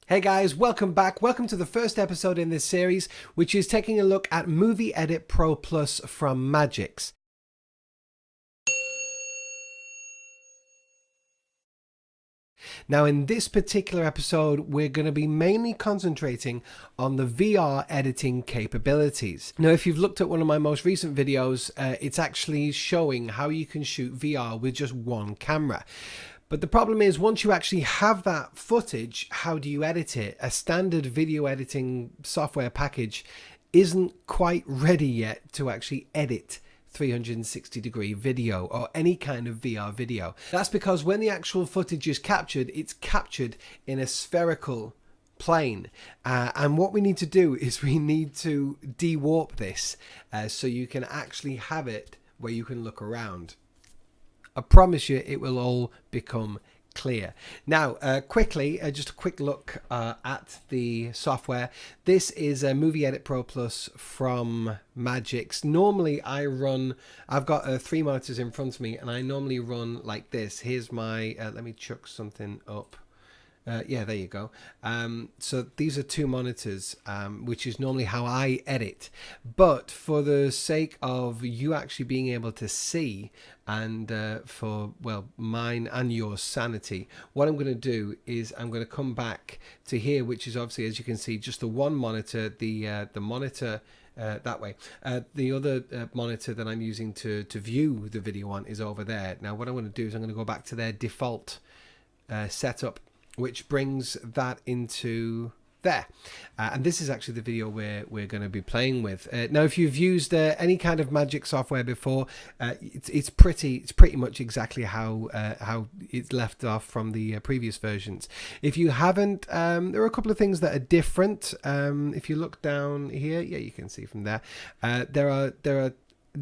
Hey guys, welcome back. Welcome to the first episode in this series, which is taking a look at Movie Edit Pro Plus from Magix. Now, in this particular episode, we're going to be mainly concentrating on the VR editing capabilities. Now, if you've looked at one of my most recent videos, it's actually showing how you can shoot VR with just one camera. But the problem is, once you actually have that footage, how do you edit it? A standard video editing software package isn't quite ready yet to actually edit 360-degree video or any kind of VR video. That's because when the actual footage is captured, it's captured in a spherical plane. And what we need to do is we need to de-warp this so you can actually have it where you can look around. I promise you it will all become clear. Now, quickly, just a quick look at the software. This is a Movie Edit Pro Plus from Magix. Normally, I've got 3 monitors in front of me, and I normally run like this. Here's my, let me chuck something up. Yeah, there you go. So these are 2 monitors, which is normally how I edit. But for the sake of you actually being able to see, and for, well, mine and your sanity, what I'm going to do is I'm going to come back to here, which is obviously, as you can see, just the one monitor, the monitor that way. The other monitor that I'm using to view the video on is over there. Now, what I'm going to do is I'm going to go back to their default setup, which brings that into there. And this is actually the video we're going to be playing with. Now, if you've used any kind of Magix software before, it's pretty much exactly how it's left off from the previous versions. If you haven't, there are a couple of things that are different. If you look down here, yeah, you can see from there. There are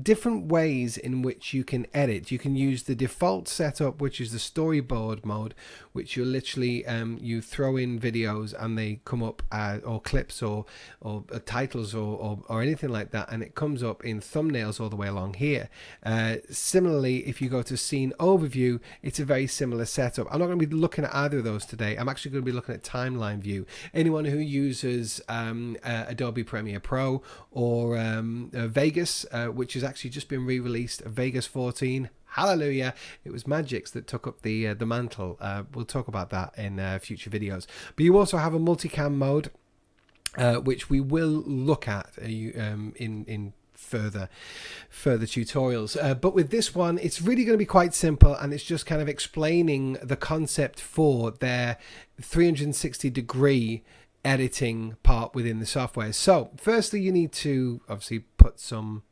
different ways in which you can edit. You can use the default setup, which is the storyboard mode, which you literally you throw in videos and they come up, or clips or titles or anything like that, and it comes up in thumbnails all the way along here. Similarly, if you go to scene overview, it's a very similar setup. I'm not going to be looking at either of those today. I'm actually going to be looking at timeline view. Anyone who uses Adobe Premiere Pro or Vegas, which has actually just been re-released, Vegas 14. Hallelujah, it was Magix that took up the mantle. We'll talk about that in future videos. But you also have a multicam mode, which we will look at in further tutorials. But with this one, it's really going to be quite simple, and it's just kind of explaining the concept for their 360-degree editing part within the software. So firstly, you need to obviously put some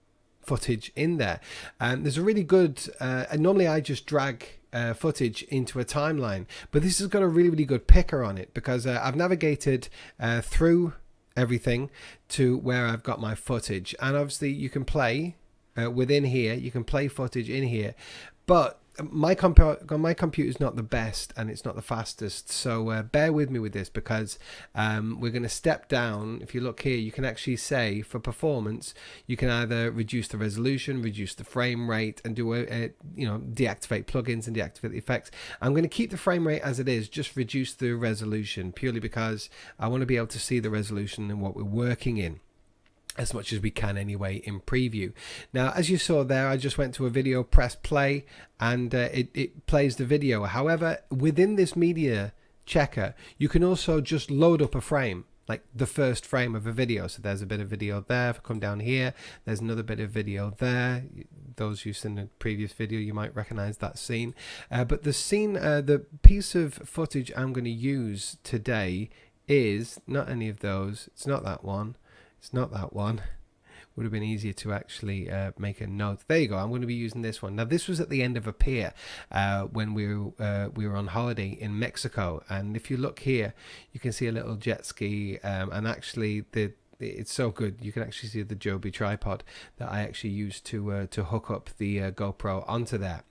footage in there, and there's a really good and normally I just drag footage into a timeline, but this has got a really good picker on it, because I've navigated through everything to where I've got my footage, and obviously you can play within here, you can play footage in here, but my computer is not the best and it's not the fastest, so bear with me with this, because we're going to step down. If you look here, you can actually say for performance, you can either reduce the resolution, reduce the frame rate, and do deactivate plugins and deactivate the effects. I'm going to keep the frame rate as it is, just reduce the resolution, purely because I want to be able to see the resolution and what we're working in as much as we can anyway in preview. Now, as you saw there, I just went to a video, press play, and it plays the video. However, within this media checker, you can also just load up a frame, like the first frame of a video. So there's a bit of video there. If I come down here, there's another bit of video there. Those who've seen the previous video, you might recognize that scene. But the scene, the piece of footage I'm going to use today is not any of those. It's not that one. It's not that one. Would have been easier to actually make a note. There you go. I'm going to be using this one. Now, this was at the end of a pier when we were on holiday in Mexico. And if you look here, you can see a little jet ski. And actually, it's so good. You can actually see the Joby tripod that I actually used to hook up the GoPro onto there.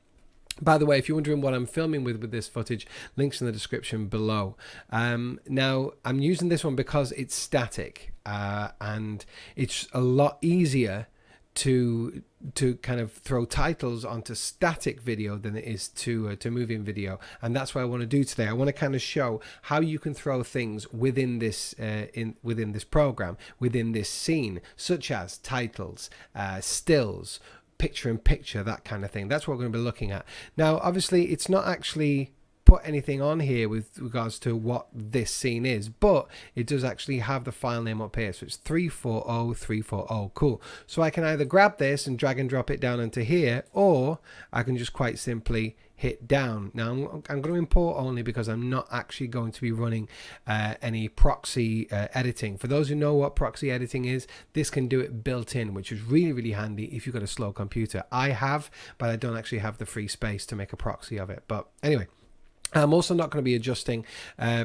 By the way, if you're wondering what I'm filming with this footage, links in the description below. Now, I'm using this one because it's static, and it's a lot easier to kind of throw titles onto static video than it is to moving video, and that's what I want to do today. I want to kind of show how you can throw things within this within this program, within this scene, such as titles, stills, picture in picture, that kind of thing. That's what we're going to be looking at. Now obviously it's not actually put anything on here with regards to what this scene is, but it does actually have the file name up here, so it's 340340. Cool. So I can either grab this and drag and drop it down into here, or I can just quite simply hit down. Now I'm going to import only because I'm not actually going to be running any proxy editing. For those who know what proxy editing is, this can do it built in, which is really handy if you've got a slow computer. I have, but I don't actually have the free space to make a proxy of it. But anyway, I'm also not going to be adjusting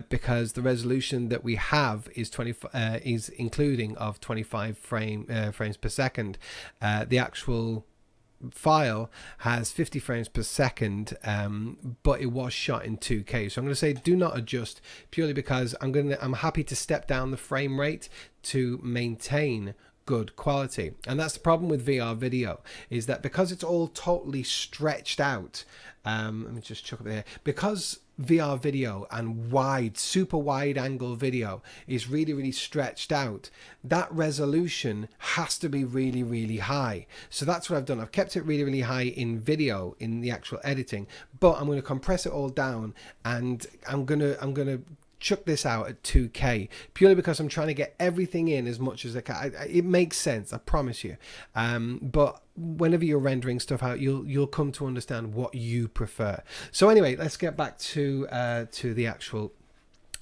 because the resolution that we have is is including of 25 frames per second. The actual file has 50 frames per second, but it was shot in 2K. So I'm going to say do not adjust, purely because I'm happy to step down the frame rate to maintain good quality. And that's the problem with VR video, is that because it's all totally stretched out, let me just chuck up there, because VR video and super wide angle video is really stretched out, that resolution has to be really high. So that's what I've done. I've kept it really high in video, in the actual editing, but I'm going to compress it all down, and I'm gonna chuck this out at 2K, purely because I'm trying to get everything in as much as I can. It makes sense, I promise you. But whenever you're rendering stuff out, you'll come to understand what you prefer. So anyway, let's get back to the actual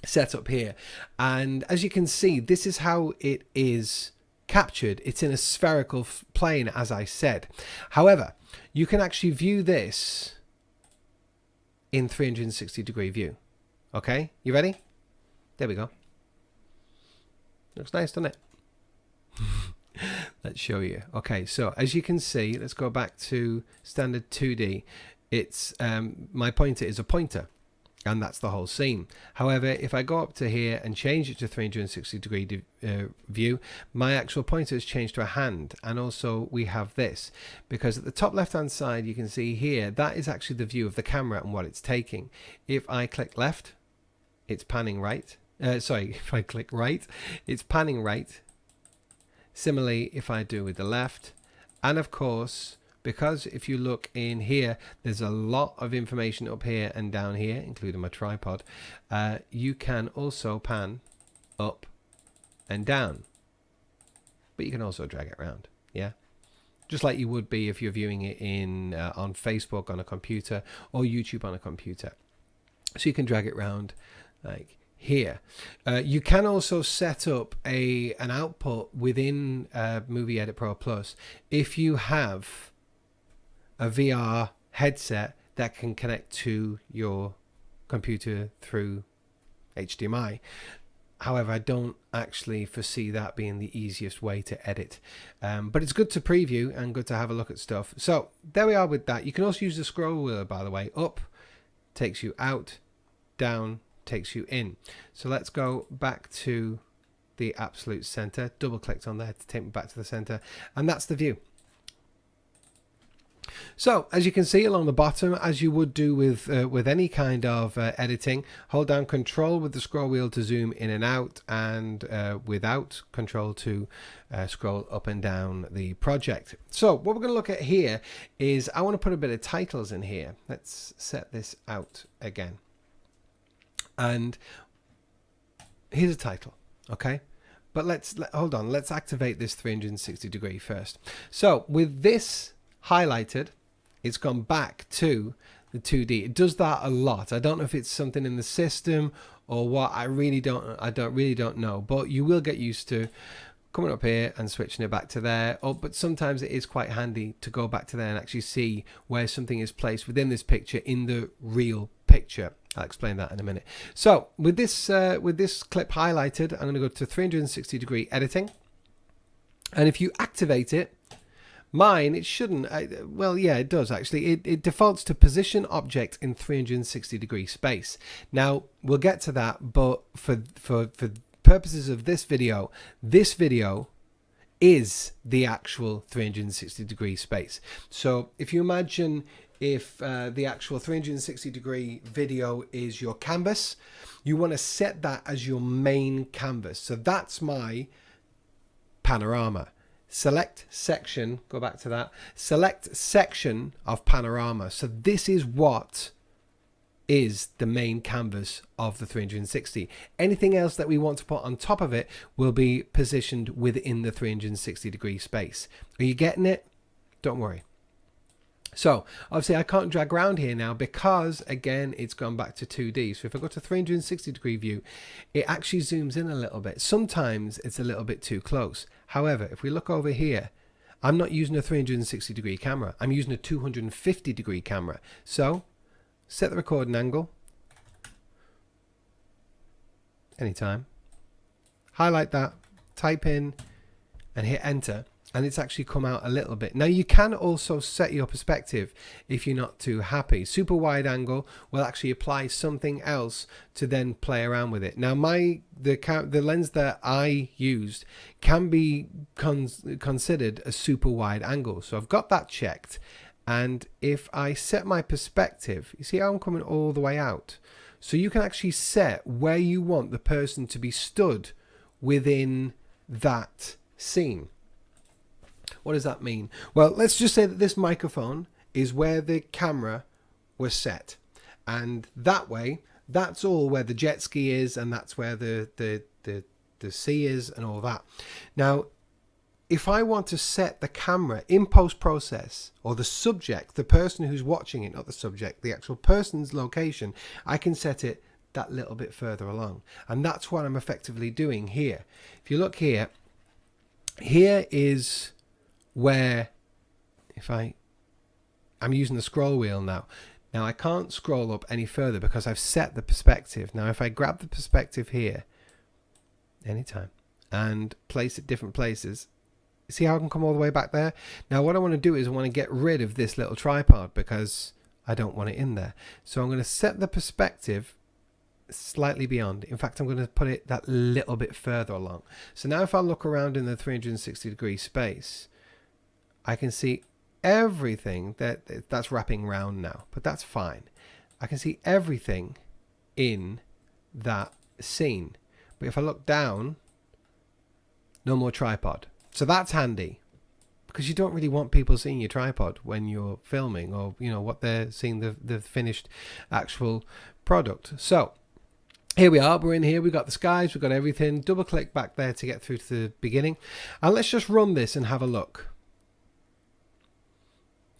setup here. And as you can see, this is how it is captured. It's in a spherical plane, as I said. However, you can actually view this in 360-degree view. Okay, you ready? There we go. Looks nice, doesn't it? Let's show you. Okay, so as you can see, let's go back to standard 2D. It's my pointer is a pointer, and that's the whole scene. However, if I go up to here and change it to 360-degree view, my actual pointer has changed to a hand. And also we have this, because at the top left hand side you can see here, that is actually the view of the camera and what it's taking. If I click left, it's panning right. If I click right, it's panning right. Similarly, if I do with the left, and of course, because if you look in here, there's a lot of information up here and down here, including my tripod. You can also pan up and down, but you can also drag it around. Yeah, just like you would be if you're viewing it in on Facebook on a computer, or YouTube on a computer. So you can drag it around like here. You can also set up an output within Movie Edit Pro Plus if you have a VR headset that can connect to your computer through HDMI. However, I don't actually foresee that being the easiest way to edit, but it's good to preview and good to have a look at stuff. So there we are with that. You can also use the scroll wheel, by the way. Up takes you out, down takes you in. So let's go back to the absolute center. Double clicked on there to take me back to the center, and that's the view. So as you can see along the bottom, as you would do with any kind of editing, hold down Control with the scroll wheel to zoom in and out, and without Control to scroll up and down the project. So what we're going to look at here is, I want to put a bit of titles in here. Let's set this out again. And here's a title, okay? But hold on, let's activate this 360-degree first. So with this highlighted, it's gone back to the 2D. It does that a lot. I don't know if it's something in the system or what. I really don't know. But you will get used to coming up here and switching it back to there. But sometimes it is quite handy to go back to there and actually see where something is placed within this picture in the real picture. I'll explain that in a minute. So with this clip highlighted, I'm going to go to 360-degree editing, and if you activate it, mine, it shouldn't, well, yeah, it does actually. It defaults to position object in 360-degree space. Now we'll get to that, but for purposes of this video is the actual 360 degree space. So if you imagine if the actual 360 degree video is your canvas, you want to set that as your main canvas. So that's my panorama. Select section, go back to that, select section of panorama. So this is what is the main canvas of the 360. Anything else that we want to put on top of it will be positioned within the 360 degree space. Are you getting it? Don't worry. So obviously I can't drag around here now because again it's gone back to 2D. So if I go to 360 degree view, it actually zooms in a little bit. Sometimes it's a little bit too close. However, if we look over here, I'm not using a 360 degree camera. I'm using a 250 degree camera. So set the recording angle anytime, highlight that, type in and hit enter, and it's actually come out a little bit. Now you can also set your perspective if you're not too happy. Super wide angle will actually apply something else to then play around with it. Now the lens that I used can be considered a super wide angle, so I've got that checked. And if I set my perspective, you see how I'm coming all the way out. So you can actually set where you want the person to be stood within that scene. What does that mean? Well, let's just say that this microphone is where the camera was set. And that way, that's all where the jet ski is, and that's where the sea is and all that. Now, if I want to set the camera in post-process, or the subject, the person who's watching it, not the subject, the actual person's location, I can set it that little bit further along. And that's what I'm effectively doing here. If you look here, here is where, if I'm using the scroll wheel now. Now I can't scroll up any further because I've set the perspective. Now if I grab the perspective here, anytime, and place it different places, see how I can come all the way back there? Now what I want to do is I want to get rid of this little tripod because I don't want it in there. So I'm going to set the perspective slightly beyond. In fact, I'm going to put it that little bit further along. So now if I look around in the 360 degree space, I can see everything that's wrapping around now, but that's fine. I can see everything in that scene. But if I look down, no more tripod. So that's handy because you don't really want people seeing your tripod when you're filming, or you know what they're seeing, the finished actual product. So here we are, we're in here, we've got the skies, we've got everything. Double click back there to get through to the beginning, and let's just run this and have a look.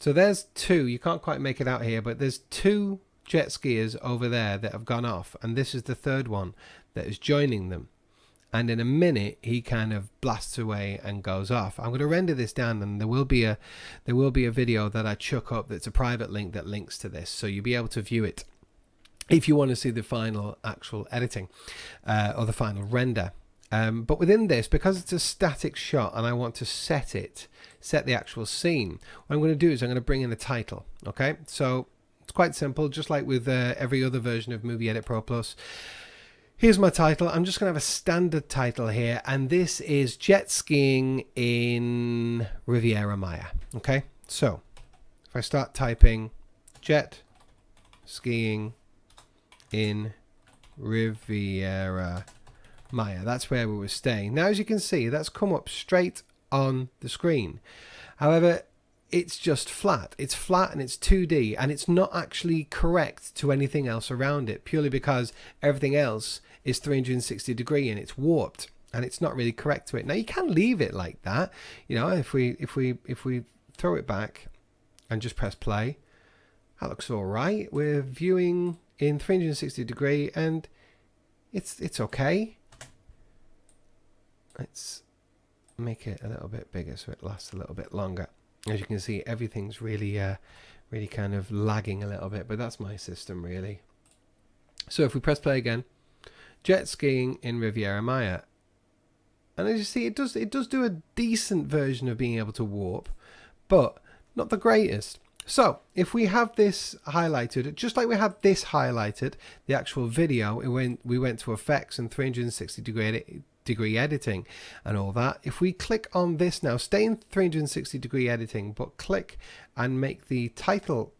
So there's two, you can't quite make it out here, but there's two jet skiers over there that have gone off, and this is the third one that is joining them. And in a minute he kind of blasts away and goes off. I'm going to render this down, and there will be a video that I chuck up that's a private link that links to this, so you'll be able to view it if you want to see the final actual editing or the final render. But within this, because it's a static shot and I want to set the actual scene, what I'm going to do is I'm going to bring in a title. Okay, so it's quite simple, just like with every other version of Movie Edit Pro Plus. Here's my title. I'm just going to have a standard title here, and this is Jet Skiing in Riviera Maya. Okay, so if I start typing jet skiing in Riviera Maya, that's where we were staying. Now as you can see, that's come up straight on the screen. However, it's just flat. It's flat and it's 2D, and it's not actually correct to anything else around it, purely because everything else is 360 degree and it's warped and it's not really correct to it. Now you can leave it like that, you know, if we throw it back and just press play, that looks all right. We're viewing in 360 degree and it's okay. Let's make it a little bit bigger so it lasts a little bit longer. As you can see, everything's really really kind of lagging a little bit, but that's my system really. So if we press play again, jet skiing in Riviera Maya, and as you see, it does do a decent version of being able to warp, but not the greatest. So if we have this highlighted, just like we had this highlighted, the actual video, we went to effects and 360 degree edit, degree editing and all that. If we click on this now, stay in 360 degree editing, but click and make the title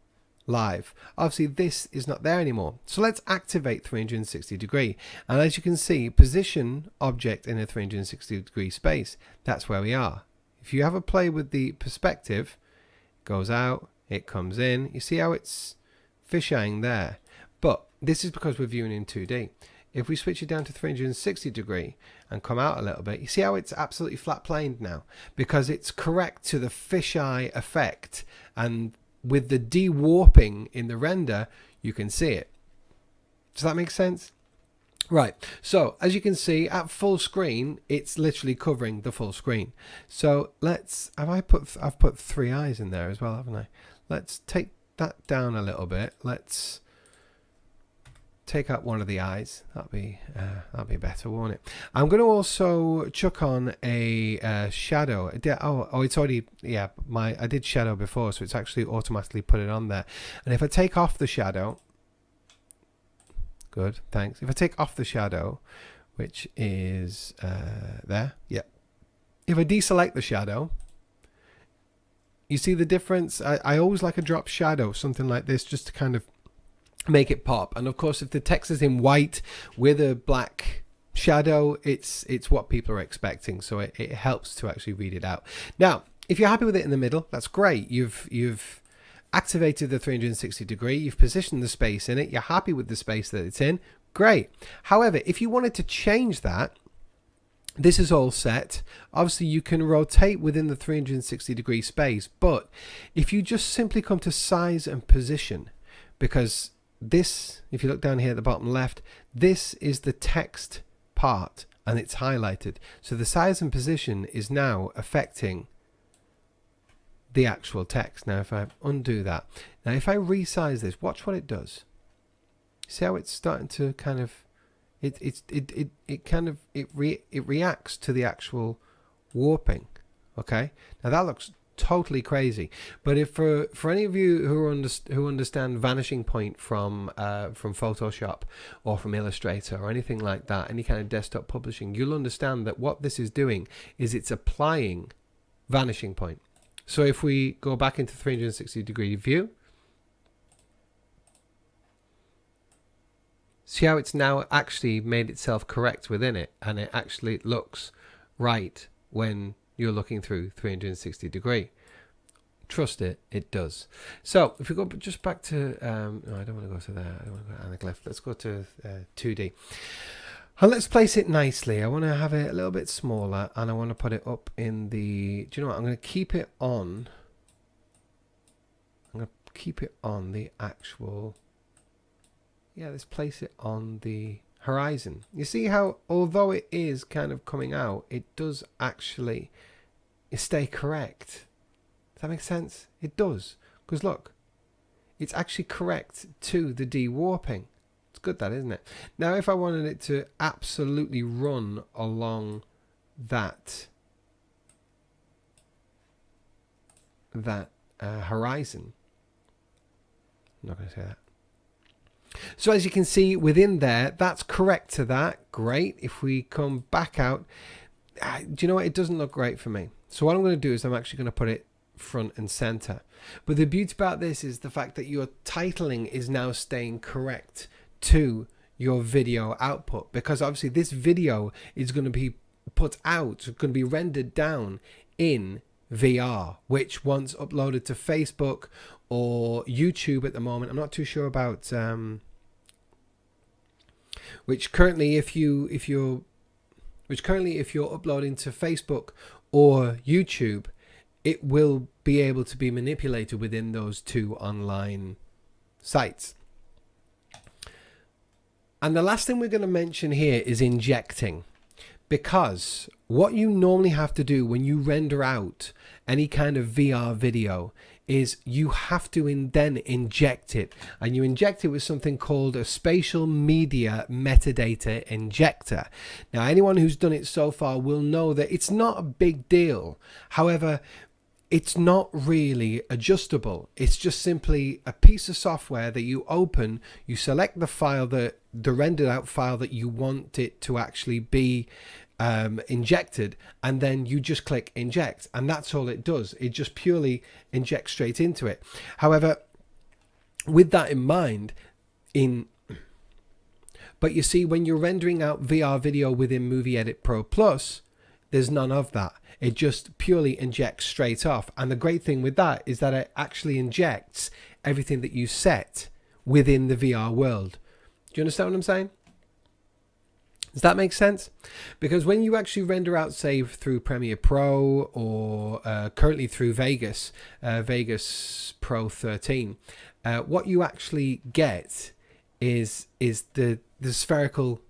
live. Obviously this is not there anymore, so let's activate 360 degree, and as you can see, position object in a 360 degree space. That's where we are. If you have a play with the perspective, it goes out, it comes in, you see how it's fisheyeing there, but this is because we're viewing in 2D. If we switch it down to 360 degree and come out a little bit, you see how it's absolutely flat planed now, because it's correct to the fisheye effect, and with the de-warping in the render, you can see it. Does that make sense? Right, so as you can see at full screen, it's literally covering the full screen. So let's, I've put 3 eyes in there as well, haven't I? Let's take that down a little bit. Let's take out one of the eyes. That'll be better, won't it? I'm going to also chuck on a shadow. Oh, it's already, yeah, I did shadow before, so it's actually automatically put it on there. And if I take off the shadow, good, thanks. If I take off the shadow, which is there, yeah. If I deselect the shadow, you see the difference? I always like a drop shadow, something like this, just to kind of make it pop. And of course, if the text is in white with a black shadow, it's what people are expecting, so it helps to actually read it out. Now, if you're happy with it in the middle, that's great. You've activated the 360 degree, you've positioned the space in it, you're happy with the space that it's in, great. However, if you wanted to change that, this is all set. Obviously you can rotate within the 360 degree space, but if you just simply come to size and position, because this, if you look down here at the bottom left, this is the text part and it's highlighted. So the size and position is now affecting the actual text. Now if I undo that, now if I resize this, watch what it does. See how it's starting to kind of, it reacts to the actual warping. Okay, now that looks totally crazy, but if for any of you who understand vanishing point from Photoshop or from Illustrator or anything like that, any kind of desktop publishing, you'll understand that what this is doing is it's applying vanishing point. So if we go back into 360 degree view, see how it's now actually made itself correct within it, and it actually looks right when you're looking through 360 degree. Trust it, it does. So if we go just back to, no, I don't want to go to there. I don't want to go to anaglyph. Let's go to 2D. And let's place it nicely. I want to have it a little bit smaller, and I want to put it up in the, do you know what? I'm going to keep it on. I'm going to keep it on the actual, yeah, let's place it on the horizon. You see how, although it is kind of coming out, it does actually stay correct. Does that make sense? It does. Because look, it's actually correct to the de-warping. It's good, that, isn't it? Now, if I wanted it to absolutely run along that horizon, I'm not going to say that. So as you can see within there, that's correct to that. Great. If we come back out, do you know what? It doesn't look great for me. So what I'm going to do is I'm actually going to put it front and center. But the beauty about this is the fact that your titling is now staying correct to your video output, because obviously this video is going to be put out, going to be rendered down in VR, which once uploaded to Facebook or YouTube at the moment, I'm not too sure about which currently if you're uploading to Facebook or YouTube, it will be able to be manipulated within those two online sites. And the last thing we're going to mention here is injecting, because what you normally have to do when you render out any kind of VR video is you have to then inject it, and you inject it with something called a spatial media metadata injector. Now, anyone who's done it so far will know that it's not a big deal. However, it's not really adjustable. It's just simply a piece of software that you open, you select the file, the rendered out file that you want it to actually be injected, and then you just click inject, and that's all it does. It just purely injects straight into it. However, with that in mind, but you see, when you're rendering out VR video within Movie Edit Pro Plus, there's none of that. It just purely injects straight off. And the great thing with that is that it actually injects everything that you set within the VR world. Do you understand what I'm saying? Does that make sense? Because when you actually render out, say, through Premiere Pro or currently through Vegas, Vegas Pro 13, what you actually get is the spherical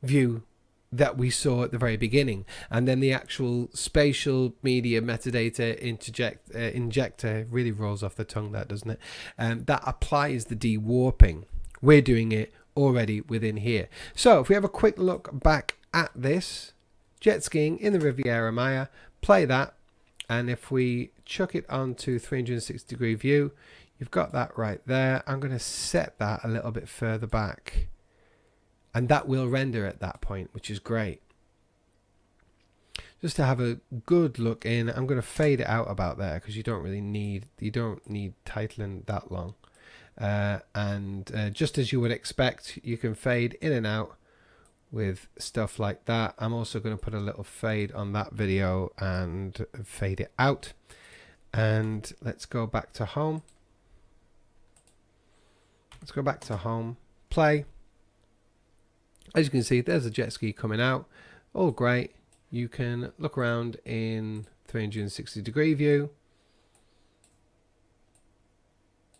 view that we saw at the very beginning, and then the actual spatial media metadata injector really rolls off the tongue, that, doesn't it? That applies the de-warping. We're doing it already within here. So if we have a quick look back at this jet skiing in the Riviera Maya, play that, and if we chuck it onto 360 degree view, you've got that right there. I'm going to set that a little bit further back, and that will render at that point, which is great. Just to have a good look in, I'm going to fade it out about there, because you don't need titling that long. Just as you would expect, you can fade in and out with stuff like that. I'm also going to put a little fade on that video and fade it out. And let's go back to home. Let's go back to home, play. As you can see, there's a jet ski coming out. All great. You can look around in 360 degree view.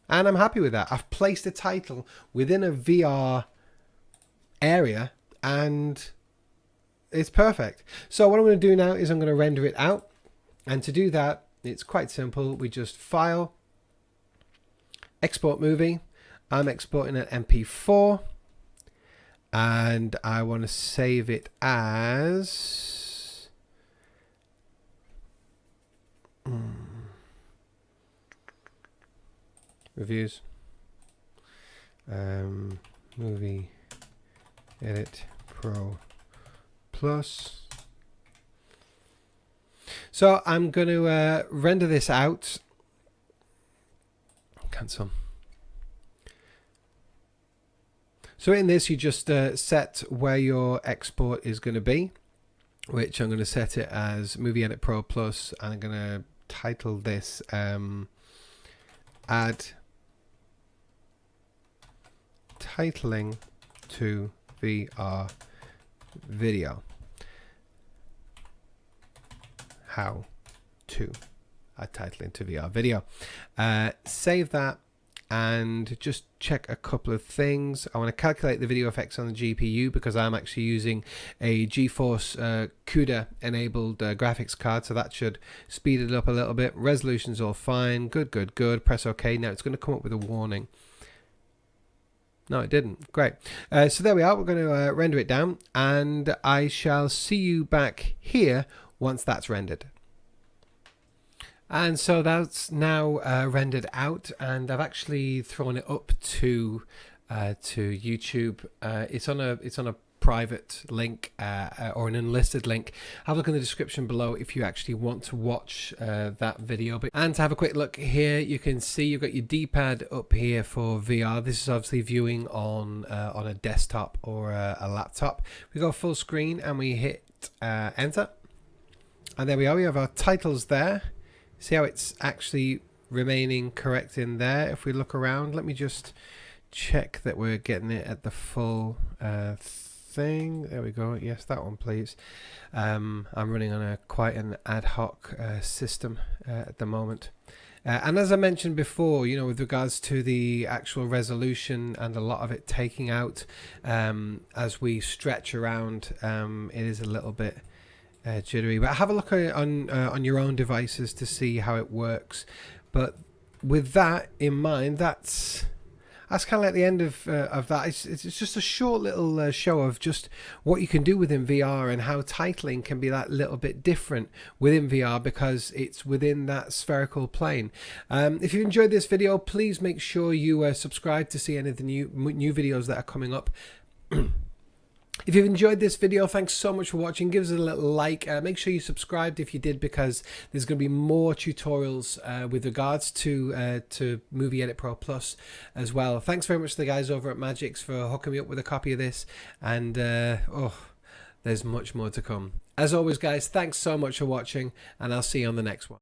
And I'm happy with that. I've placed a title within a VR area and it's perfect. So what I'm going to do now is I'm going to render it out. And to do that, it's quite simple. We just file, export movie. I'm exporting an MP4 and I want to save it as reviews, Movie Edit Pro Plus. So I'm going to render this out. Cancel. So in this, you just set where your export is going to be, which I'm going to set it as Movie Edit Pro Plus, and I'm going to title this Add Titling to VR Video. How to add titling to VR video. Save that. And just check a couple of things. I want to calculate the video effects on the GPU because I'm actually using a GeForce CUDA enabled graphics card, so that should speed it up a little bit. Resolution's all fine. Good. Press OK. Now it's going to come up with a warning. No, it didn't. Great. So there we are. We're going to render it down, and I shall see you back here once that's rendered. And so that's now rendered out, and I've actually thrown it up to YouTube. It's on a private link or an unlisted link. Have a look in the description below if you actually want to watch that video. And to have a quick look here, you can see you've got your D-pad up here for VR. This is obviously viewing on a desktop or a laptop. We go full screen and we hit enter, and there we are. We have our titles there. See how it's actually remaining correct in there. If we look around, let me just check that we're getting it at the full thing. There we go. Yes, that one, please. I'm running on quite an ad hoc system at the moment. And as I mentioned before, you know, with regards to the actual resolution and a lot of it taking out as we stretch around, it is a little bit jittery, but have a look on your own devices to see how it works. But with that in mind, that's kind of like the end of that. It's just a short little show of just what you can do within VR and how titling can be that little bit different within VR because it's within that spherical plane. If you enjoyed this video, please make sure you subscribe to see any of the new videos that are coming up. If you've enjoyed this video, thanks so much for watching. Give us a little like. Make sure you subscribed if you did, because there's going to be more tutorials with regards to Movie Edit Pro Plus as well. Thanks very much to the guys over at Magix for hooking me up with a copy of this. And there's much more to come. As always, guys, thanks so much for watching, and I'll see you on the next one.